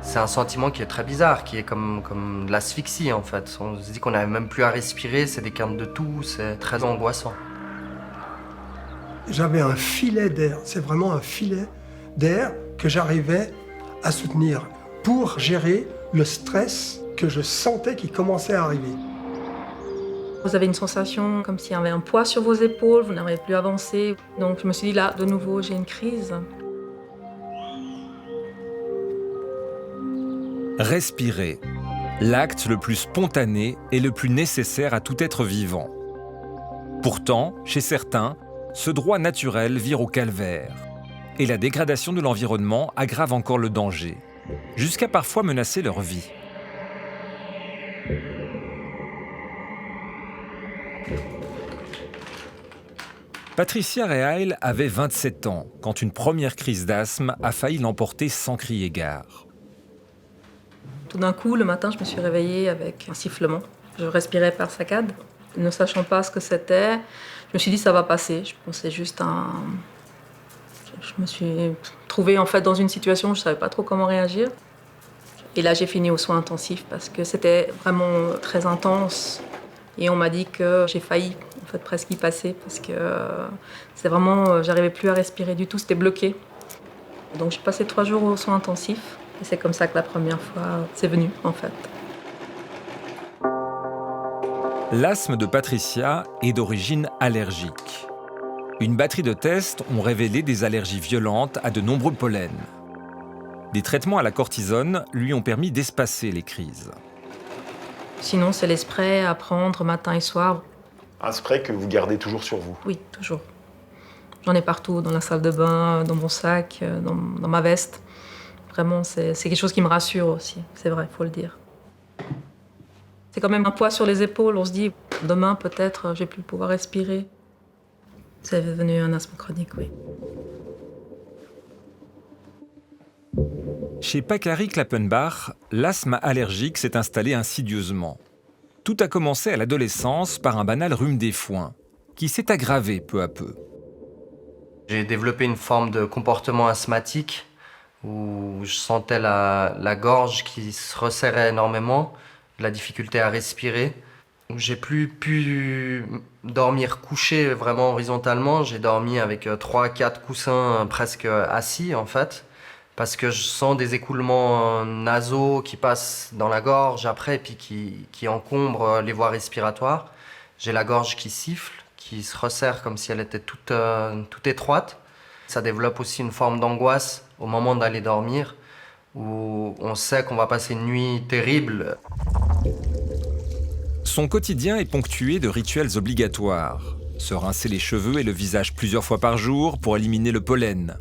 C'est un sentiment qui est très bizarre, qui est comme de l'asphyxie en fait. On se dit qu'on n'arrive même plus à respirer, c'est des quintes de toux, c'est très angoissant. J'avais un filet d'air, c'est vraiment un filet d'air que j'arrivais à soutenir pour gérer le stress que je sentais qui commençait à arriver. Vous avez une sensation comme s'il y avait un poids sur vos épaules, vous n'arrivez plus à avancer. Donc je me suis dit là, de nouveau, j'ai une crise. Respirer, l'acte le plus spontané et le plus nécessaire à tout être vivant. Pourtant, chez certains, ce droit naturel vire au calvaire. Et la dégradation de l'environnement aggrave encore le danger, jusqu'à parfois menacer leur vie. Patricia Reil avait 27 ans quand une première crise d'asthme a failli l'emporter sans crier gare. Tout d'un coup, le matin, je me suis réveillée avec un sifflement. Je respirais par saccades, ne sachant pas ce que c'était. Je me suis dit, ça va passer. Je pensais juste à... Je me suis trouvée en fait dans une situation où je ne savais pas trop comment réagir. Et là, j'ai fini aux soins intensifs parce que c'était vraiment très intense. Et on m'a dit que j'ai failli en fait presque y passer parce que c'est vraiment, j'arrivais plus à respirer du tout, c'était bloqué. Donc j'ai passé 3 jours aux soins intensifs et c'est comme ça que la première fois c'est venu en fait. L'asthme de Patricia est d'origine allergique. Une batterie de tests ont révélé des allergies violentes à de nombreux pollens. Des traitements à la cortisone lui ont permis d'espacer les crises. Sinon, c'est les sprays à prendre matin et soir. Un spray que vous gardez toujours sur vous? Oui, toujours. J'en ai partout, dans la salle de bain, dans mon sac, dans ma veste. Vraiment, c'est quelque chose qui me rassure aussi, c'est vrai, il faut le dire. C'est quand même un poids sur les épaules, on se dit, demain peut-être, je vais plus pouvoir respirer. C'est devenu un asthme chronique, oui. Chez Pacari Klappenbach, l'asthme allergique s'est installé insidieusement. Tout a commencé à l'adolescence par un banal rhume des foins, qui s'est aggravé peu à peu. J'ai développé une forme de comportement asthmatique où je sentais la gorge qui se resserrait énormément, la difficulté à respirer. J'ai plus pu dormir couché vraiment horizontalement, j'ai dormi avec 3-4 coussins presque assis en fait. Parce que je sens des écoulements nasaux qui passent dans la gorge après, puis qui encombrent les voies respiratoires. J'ai la gorge qui siffle, qui se resserre comme si elle était toute étroite. Ça développe aussi une forme d'angoisse au moment d'aller dormir, où on sait qu'on va passer une nuit terrible. Son quotidien est ponctué de rituels obligatoires. Se rincer les cheveux et le visage plusieurs fois par jour pour éliminer le pollen.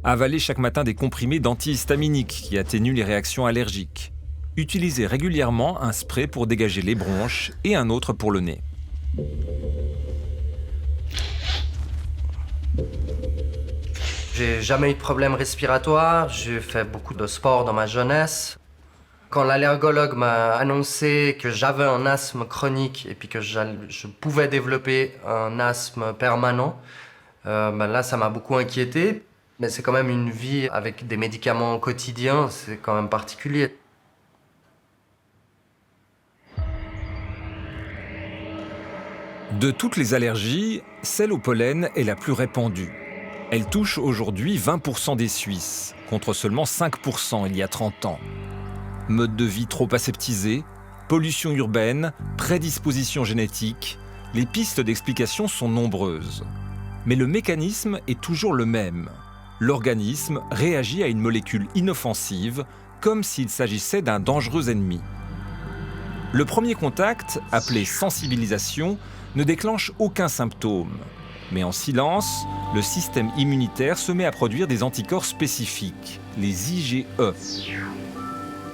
Avaler chaque matin des comprimés d'antihistaminiques qui atténuent les réactions allergiques. Utiliser régulièrement un spray pour dégager les bronches et un autre pour le nez. J'ai jamais eu de problème respiratoire, j'ai fait beaucoup de sport dans ma jeunesse. Quand l'allergologue m'a annoncé que j'avais un asthme chronique et puis que je pouvais développer un asthme permanent, là ça m'a beaucoup inquiété. Mais c'est quand même une vie avec des médicaments quotidiens, c'est quand même particulier. De toutes les allergies, celle au pollen est la plus répandue. Elle touche aujourd'hui 20% des Suisses, contre seulement 5% il y a 30 ans. Mode de vie trop aseptisé, pollution urbaine, prédisposition génétique, les pistes d'explication sont nombreuses. Mais le mécanisme est toujours le même. L'organisme réagit à une molécule inoffensive, comme s'il s'agissait d'un dangereux ennemi. Le premier contact, appelé sensibilisation, ne déclenche aucun symptôme. Mais en silence, le système immunitaire se met à produire des anticorps spécifiques, les IgE.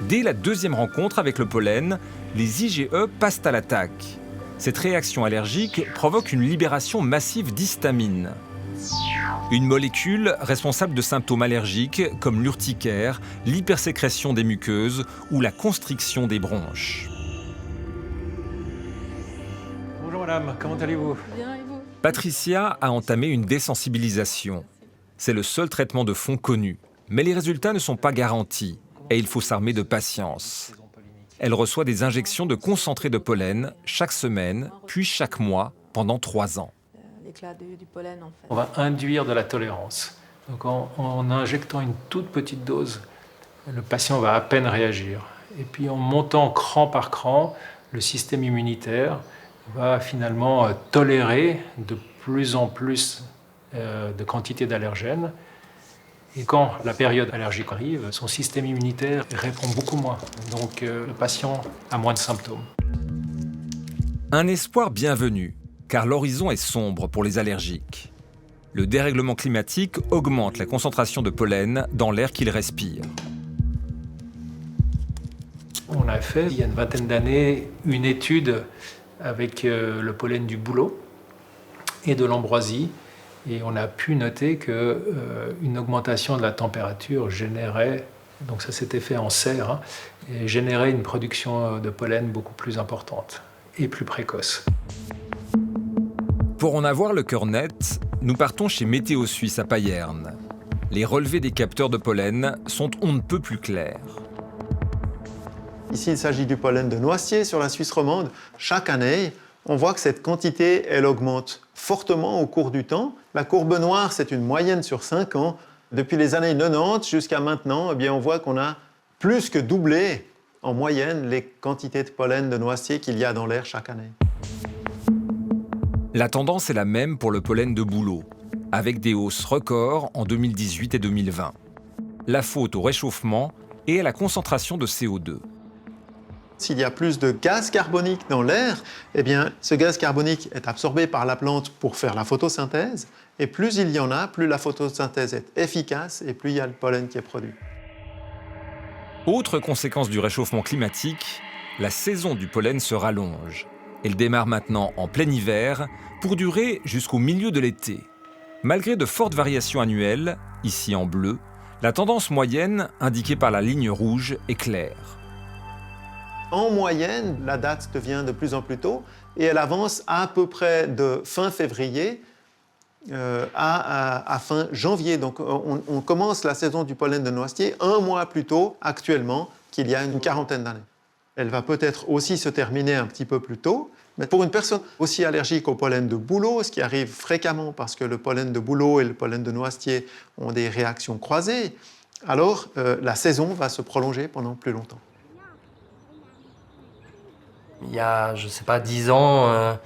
Dès la deuxième rencontre avec le pollen, les IgE passent à l'attaque. Cette réaction allergique provoque une libération massive d'histamine. Une molécule responsable de symptômes allergiques comme l'urticaire, l'hypersécrétion des muqueuses ou la constriction des bronches. Bonjour madame, comment allez-vous? Bien, et vous? Patricia a entamé une désensibilisation. C'est le seul traitement de fond connu, mais les résultats ne sont pas garantis. et il faut s'armer de patience. Elle reçoit des injections de concentré de pollen chaque semaine, puis chaque mois, pendant 3 ans. L'éclat du pollen, en fait. On va induire de la tolérance. Donc en injectant une toute petite dose, le patient va à peine réagir. Et puis en montant cran par cran, le système immunitaire va finalement tolérer de plus en plus de quantité d'allergènes. Et quand la période allergique arrive, son système immunitaire répond beaucoup moins. Donc le patient a moins de symptômes. Un espoir bienvenu, car l'horizon est sombre pour les allergiques. Le dérèglement climatique augmente la concentration de pollen dans l'air qu'ils respirent. On a fait, il y a une vingtaine d'années, une étude avec le pollen du bouleau et de l'ambroisie. Et on a pu noter qu'une augmentation de la température générait, donc ça s'était fait en serre, hein, et générait une production de pollen beaucoup plus importante et plus précoce. Pour en avoir le cœur net, nous partons chez Météo Suisse à Payerne. Les relevés des capteurs de pollen sont on ne peut plus clairs. Ici, il s'agit du pollen de noisetier sur la Suisse romande. Chaque année, on voit que cette quantité, elle augmente fortement au cours du temps. La courbe noire, c'est une moyenne sur 5 ans. Depuis les années 90 jusqu'à maintenant, eh bien, on voit qu'on a plus que doublé en moyenne les quantités de pollen de noisetier qu'il y a dans l'air chaque année. La tendance est la même pour le pollen de bouleau, avec des hausses records en 2018 et 2020. La faute au réchauffement et à la concentration de CO2. S'il y a plus de gaz carbonique dans l'air, eh bien, ce gaz carbonique est absorbé par la plante pour faire la photosynthèse. Et plus il y en a, plus la photosynthèse est efficace et plus il y a le pollen qui est produit. Autre conséquence du réchauffement climatique, la saison du pollen se rallonge. Elle démarre maintenant en plein hiver pour durer jusqu'au milieu de l'été. Malgré de fortes variations annuelles, ici en bleu, la tendance moyenne, indiquée par la ligne rouge, est claire. En moyenne, la date devient de plus en plus tôt et elle avance à peu près de fin février à fin janvier. Donc on commence la saison du pollen de noisetier 1 mois plus tôt actuellement qu'il y a une quarantaine d'années. Elle va peut-être aussi se terminer un petit peu plus tôt. Mais pour une personne aussi allergique au pollen de bouleau, ce qui arrive fréquemment parce que le pollen de bouleau et le pollen de noisetier ont des réactions croisées, alors la saison va se prolonger pendant plus longtemps. Il y a, je sais pas, 10 ans,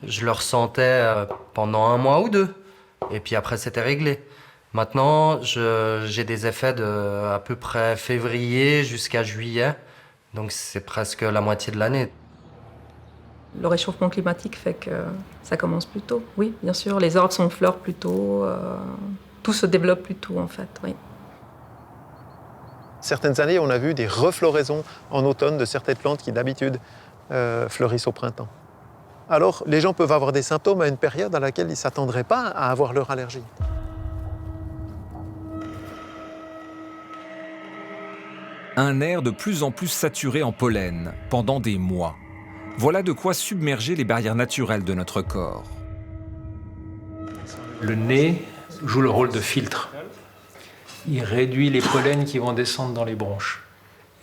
je le ressentais pendant 1 mois ou 2. Et puis après, c'était réglé. Maintenant, j'ai des effets de à peu près février jusqu'à juillet. Donc c'est presque la moitié de l'année. Le réchauffement climatique fait que ça commence plus tôt. Oui, bien sûr. Les arbres sont en fleurs plus tôt. Tout se développe plus tôt, en fait. Oui. Certaines années, on a vu des refloraisons en automne de certaines plantes qui, d'habitude, fleurissent au printemps. Alors, les gens peuvent avoir des symptômes à une période à laquelle ils ne s'attendraient pas à avoir leur allergie. Un air de plus en plus saturé en pollen pendant des mois. Voilà de quoi submerger les barrières naturelles de notre corps. Le nez joue le rôle de filtre. Il réduit les pollens qui vont descendre dans les bronches.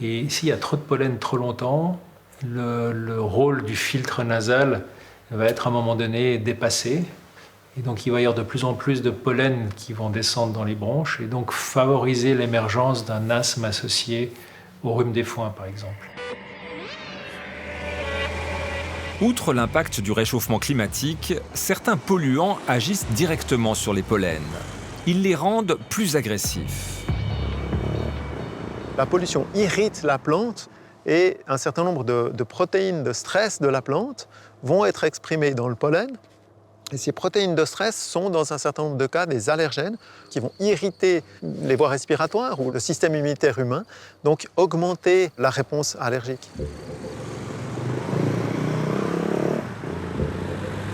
Et s'il y a trop de pollen trop longtemps, le rôle du filtre nasal va être à un moment donné dépassé. Et donc il va y avoir de plus en plus de pollen qui vont descendre dans les bronches et donc favoriser l'émergence d'un asthme associé au rhume des foins, par exemple. Outre l'impact du réchauffement climatique, certains polluants agissent directement sur les pollens. Ils les rendent plus agressifs. La pollution irrite la plante et un certain nombre de protéines de stress de la plante vont être exprimées dans le pollen. Et ces protéines de stress sont, dans un certain nombre de cas, des allergènes qui vont irriter les voies respiratoires ou le système immunitaire humain, donc augmenter la réponse allergique.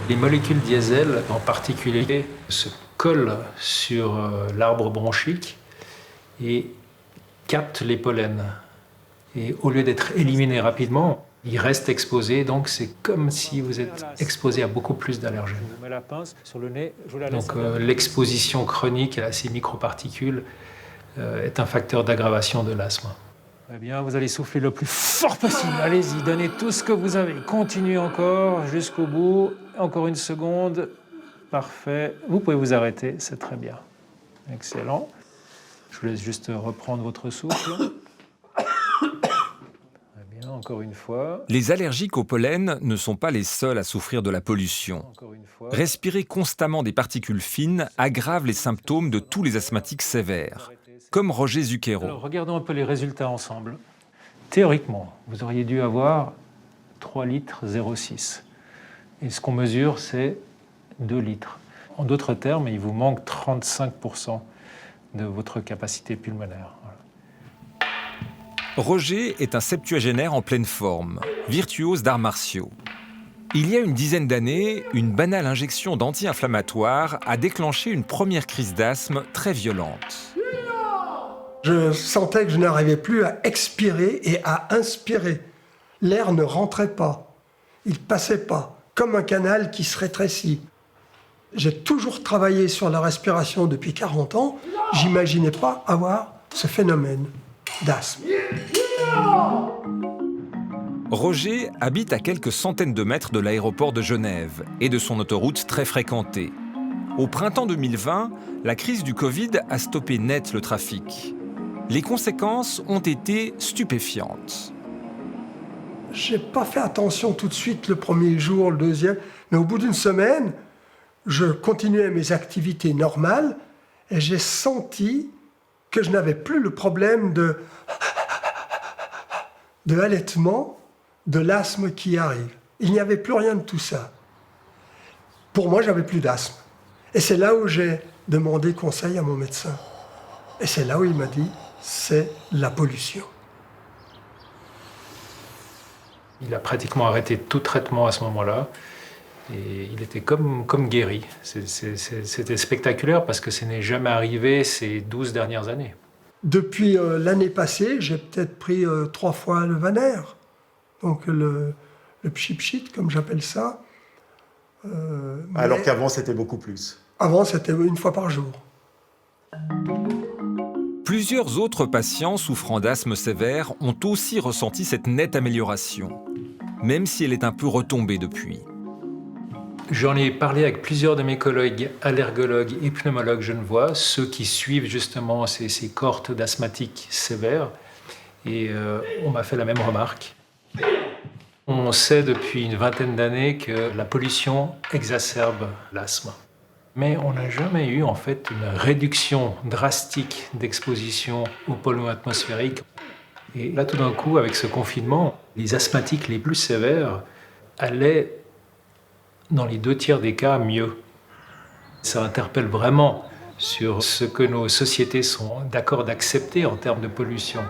Les molécules diesel, en particulier, se collent sur l'arbre bronchique et captent les pollens. Et au lieu d'être éliminés rapidement, ils restent exposés, donc c'est comme si vous êtes exposé à beaucoup plus d'allergènes. Donc l'exposition chronique à ces microparticules est un facteur d'aggravation de l'asthme. Très bien, vous allez souffler le plus fort possible. Allez-y, donnez tout ce que vous avez. Continuez encore jusqu'au bout. Encore une seconde. Parfait. Vous pouvez vous arrêter, c'est très bien. Excellent. Je vous laisse juste reprendre votre souffle. Très bien, encore une fois. Les allergiques au pollen ne sont pas les seuls à souffrir de la pollution. Encore une fois. Respirer constamment des particules fines aggrave les symptômes de tous les asthmatiques sévères, comme Roger Zucchero. Alors, regardons un peu les résultats ensemble. Théoriquement, vous auriez dû avoir 3 litres 0,6. Et ce qu'on mesure, c'est 2 litres. En d'autres termes, il vous manque 35% de votre capacité pulmonaire. Voilà. Roger est un septuagénaire en pleine forme, virtuose d'arts martiaux. Il y a une dizaine d'années, une banale injection d'anti-inflammatoires a déclenché une première crise d'asthme très violente. Je sentais que je n'arrivais plus à expirer et à inspirer. L'air ne rentrait pas. Il passait pas, comme un canal qui se rétrécit. J'ai toujours travaillé sur la respiration depuis 40 ans. J'imaginais pas avoir ce phénomène d'asthme. Roger habite à quelques centaines de mètres de l'aéroport de Genève et de son autoroute très fréquentée. Au printemps 2020, la crise du Covid a stoppé net le trafic. Les conséquences ont été stupéfiantes. J'ai pas fait attention tout de suite le premier jour, le deuxième, mais au bout d'une semaine, je continuais mes activités normales et j'ai senti que je n'avais plus le problème de halètement, de l'asthme qui arrive. Il n'y avait plus rien de tout ça. Pour moi, j'avais plus d'asthme. Et c'est là où j'ai demandé conseil à mon médecin. Et c'est là où il m'a dit, c'est la pollution. Il a pratiquement arrêté tout traitement à ce moment-là. Et il était comme guéri. C'était spectaculaire parce que ce n'est jamais arrivé ces 12 dernières années. Depuis l'année passée, j'ai peut-être pris 3 fois le Vaner. Donc le pchit-pchit, comme j'appelle ça. Alors qu'avant, c'était beaucoup plus. Avant, c'était 1 fois par jour. Plusieurs autres patients souffrant d'asthme sévère ont aussi ressenti cette nette amélioration, même si elle est un peu retombée depuis. J'en ai parlé avec plusieurs de mes collègues allergologues et pneumologues genevois, ceux qui suivent justement ces cohortes d'asthmatiques sévères, et on m'a fait la même remarque. On sait depuis une vingtaine d'années que la pollution exacerbe l'asthme. Mais on n'a jamais eu en fait une réduction drastique d'exposition aux polluants atmosphériques. Et là, tout d'un coup, avec ce confinement, les asthmatiques les plus sévères allaient, dans les 2 tiers des cas, mieux. Ça interpelle vraiment sur ce que nos sociétés sont d'accord d'accepter en termes de pollution.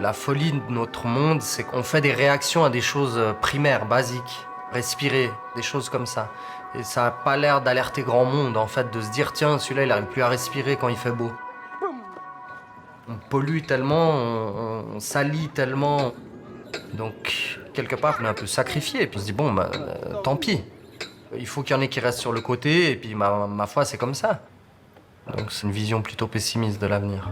La folie de notre monde, c'est qu'on fait des réactions à des choses primaires, basiques. Respirer, des choses comme ça. Et ça n'a pas l'air d'alerter grand monde, en fait, de se dire, tiens, celui-là, il n'arrive plus à respirer quand il fait beau. On pollue tellement, on salit tellement. Donc, quelque part, on est un peu sacrifié. Et puis on se dit, bon, tant pis. Il faut qu'il y en ait qui restent sur le côté, et puis ma foi, c'est comme ça. Donc c'est une vision plutôt pessimiste de l'avenir.